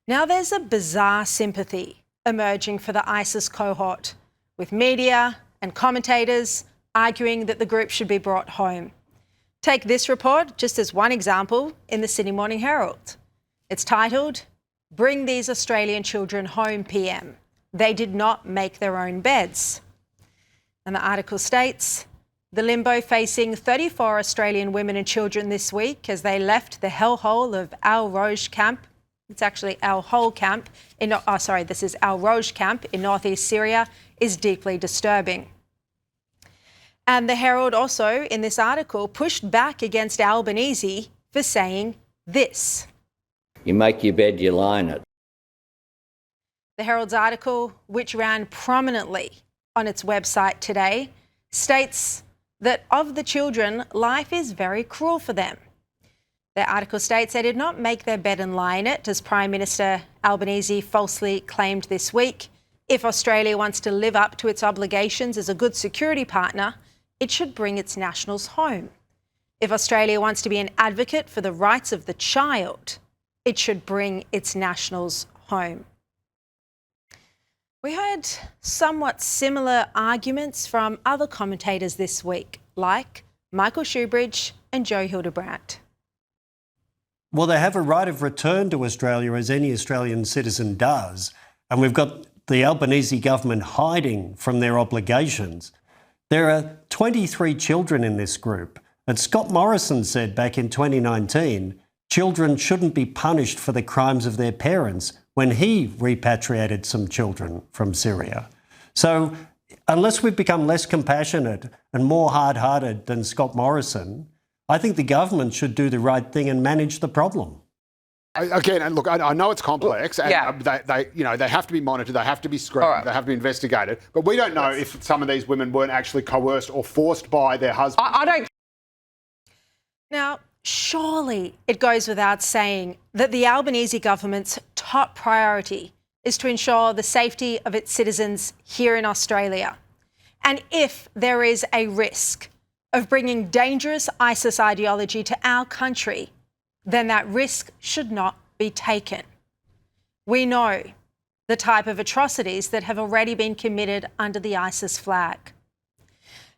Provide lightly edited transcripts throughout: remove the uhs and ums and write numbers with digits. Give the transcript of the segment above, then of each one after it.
Now there's a bizarre sympathy emerging for the ISIS cohort, with media and commentators arguing that the group should be brought home. Take this report just as one example in the Sydney Morning Herald. It's titled, "Bring these Australian children home, PM. They did not make their own beds." And the article states, the limbo facing 34 Australian women and children this week as they left the hellhole of Al Roj camp. It's actually Al Hol camp. This is Al Roj camp in northeast Syria, is deeply disturbing. And the Herald also, in this article, pushed back against Albanese for saying this. You make your bed, you lie in it. The Herald's article, which ran prominently on its website today, states that of the children, life is very cruel for them. The article states they did not make their bed and lie in it, as Prime Minister Albanese falsely claimed this week. If Australia wants to live up to its obligations as a good security partner, it should bring its nationals home. If Australia wants to be an advocate for the rights of the child, it should bring its nationals home. We heard somewhat similar arguments from other commentators this week, like Michael Shoebridge and Joe Hildebrandt. Well, they have a right of return to Australia, as any Australian citizen does, and we've got the Albanese government hiding from their obligations. There are 23 children in this group, and Scott Morrison said back in 2019, children shouldn't be punished for the crimes of their parents when he repatriated some children from Syria. So unless we've become less compassionate and more hard-hearted than Scott Morrison, I think the government should do the right thing and manage the problem. Again, and look, I know it's complex, and they have to be monitored, they have to be screened, they have to be investigated. But we don't know if some of these women weren't actually coerced or forced by their husbands. I don't. Now, surely it goes without saying that the Albanese government's top priority is to ensure the safety of its citizens here in Australia. And if there is a risk of bringing dangerous ISIS ideology to our country, then that risk should not be taken. We know the type of atrocities that have already been committed under the ISIS flag.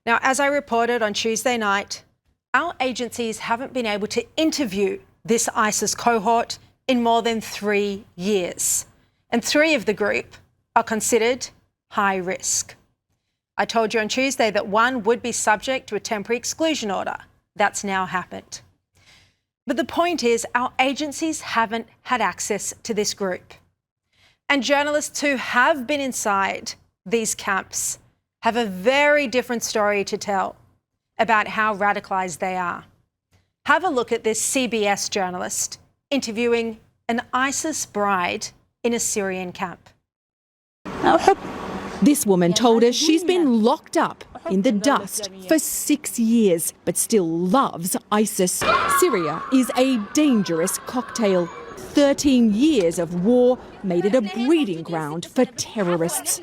Now, as I reported on Tuesday night, our agencies haven't been able to interview this ISIS cohort in more than 3 years, and 3 of the group are considered high risk. I told you on Tuesday that 1 would be subject to a temporary exclusion order. That's now happened. But the point is, our agencies haven't had access to this group. And journalists who have been inside these camps have a very different story to tell about how radicalised they are. Have a look at this CBS journalist interviewing an ISIS bride in a Syrian camp. This woman told us she's been locked up in the dust for 6 years, but still loves ISIS. Syria is a dangerous cocktail. 13 years of war made it a breeding ground for terrorists.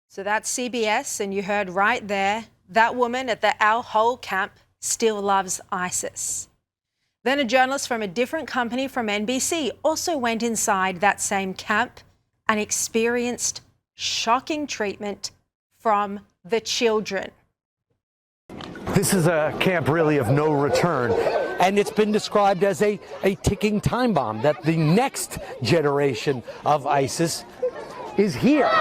So that's CBS, and you heard right there, that woman at the Al Hol camp still loves ISIS. Then a journalist from a different company from NBC also went inside that same camp and experienced shocking treatment from the children. This is a camp really of no return, and it's been described as a ticking time bomb, that the next generation of ISIS is here.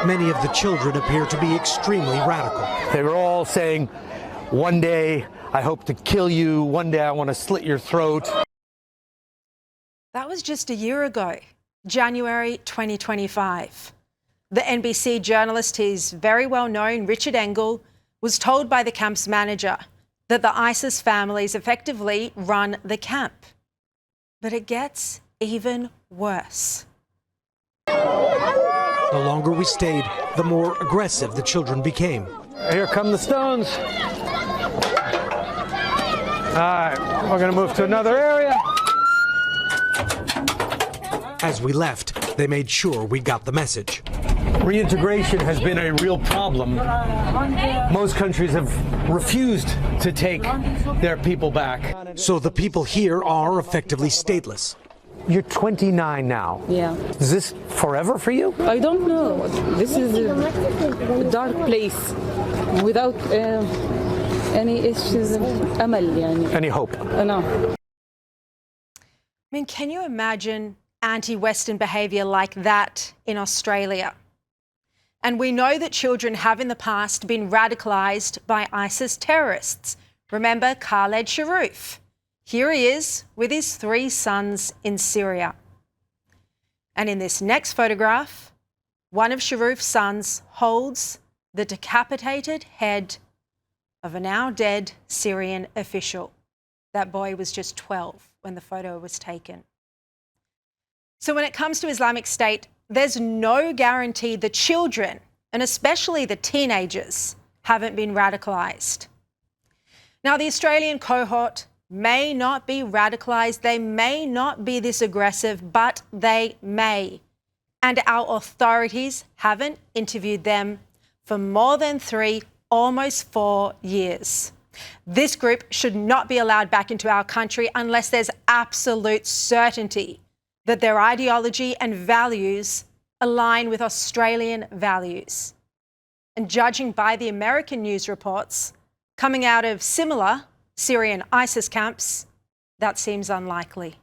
Many of the children appear to be extremely radical. They were all saying, one day I hope to kill you, one day I want to slit your throat. That was just a year ago, January 2025. The NBC journalist, he's very well known, Richard Engel, was told by the camp's manager that the ISIS families effectively run the camp. But it gets even worse. The longer we stayed, the more aggressive the children became. Here come the stones. All right, we're going to move to another area. As we left, they made sure we got the message. Reintegration has been a real problem. Most countries have refused to take their people back. So the people here are effectively stateless. You're 29 now. Yeah. Is this forever for you? I don't know. This is a dark place without any issues. Any hope? No. I mean, can you imagine anti-Western behaviour like that in Australia? And we know that children have in the past been radicalised by ISIS terrorists. Remember Khaled Sharif? Here he is with his 3 sons in Syria. And in this next photograph, one of Sharif's sons holds the decapitated head of a now dead Syrian official. That boy was just 12 when the photo was taken. So when it comes to Islamic State, there's no guarantee the children, and especially the teenagers, haven't been radicalised. Now, the Australian cohort may not be radicalised, they may not be this aggressive, but they may. And our authorities haven't interviewed them for more than 3, almost 4 years. This group should not be allowed back into our country unless there's absolute certainty that their ideology and values align with Australian values. And judging by the American news reports coming out of similar Syrian ISIS camps, that seems unlikely.